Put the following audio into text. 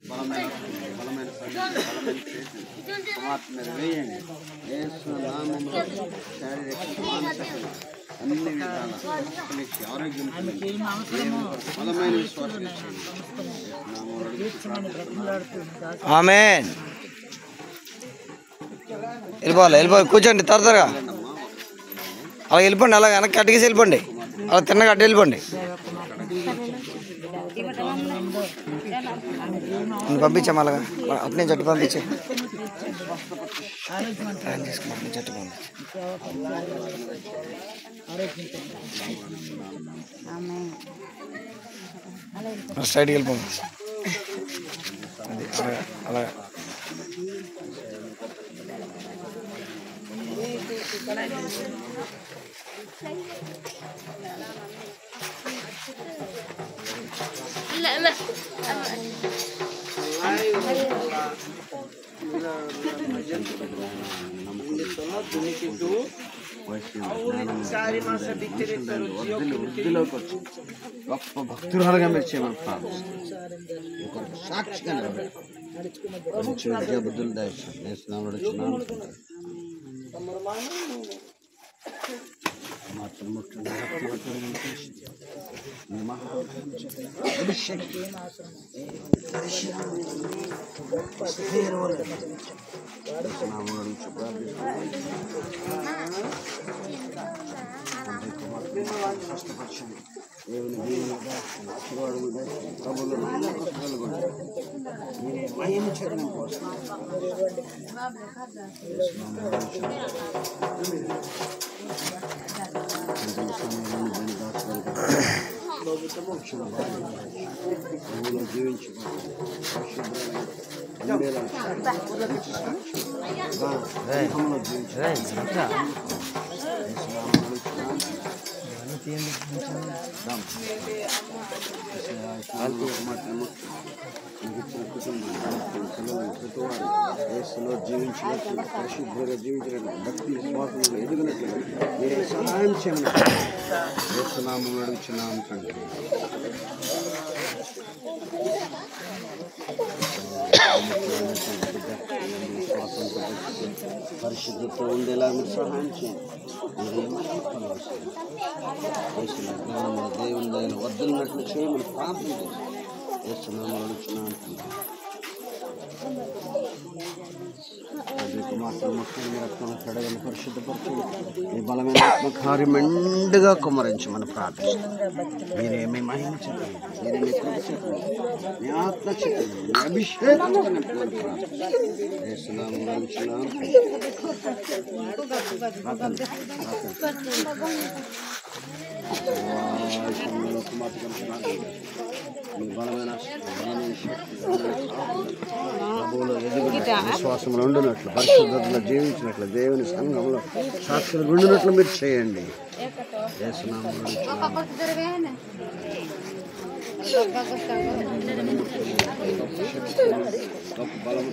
బలమైన బలమైన బలమైన ఆత్మ వేయండి. యేసు నామములో శారీరక మానసిక అన్ని విధాల ఆరోగ్యం బలమైన విశ్వాసం ఆమేన్. వెళ్ళిపోవాలి కూర్చోండి త్వరగా అలా వెళ్ళిపోండి. అలా వెనక్కి అట్టుకేసి వెళ్ళిపోండి. అలా తిన్నగా అడ్డు వెళ్ళిపోండి. పంపించాము అలాగా అటు నుంచి అట్టు పంపించే అట్టు పంపించి స్ట్రైట్కి వెళ్ళిపోండి. అది అలాగా గొప్ప భక్తురాలుగా మీరు చేయమని సాక్షిగా బుద్ధులు దయచేస్తున్నాను. జీవించినట్లు పరిశుభ్రంగా జీవించినట్లు భక్తి విశ్వాసంలో ఎదుగునట్లు మీరే సహాయం చేయమని యేసునామములో అడుగుచున్నాము తండ్రి. పరిశుద్ధతో ఉండేలా మీరు సహాయం చేయండి. దేవుని దయను వద్దన్నట్లు చేయమని ప్రార్థన యేసునామములో అడుగుచున్నాము తండ్రి. కడగని పరిశుద్ధపరచండి. మీ బలమైన ఆత్మకార్యం మెండుగా కుమ్మరించమని ప్రార్థిస్తున్నాం. మీరేమీ మహిమ చెప్పండి, మీరే మీ కృప చెప్పండి, మీ ఆత్మ చెప్పండి, మీ అభిషేకం విశ్వాసంలో ఉండినట్లు పరిశుద్ధతలో జీవించినట్లు దేవుని సంఘంలో సాక్షులు ఉండినట్లు మీరు చేయండి. బలము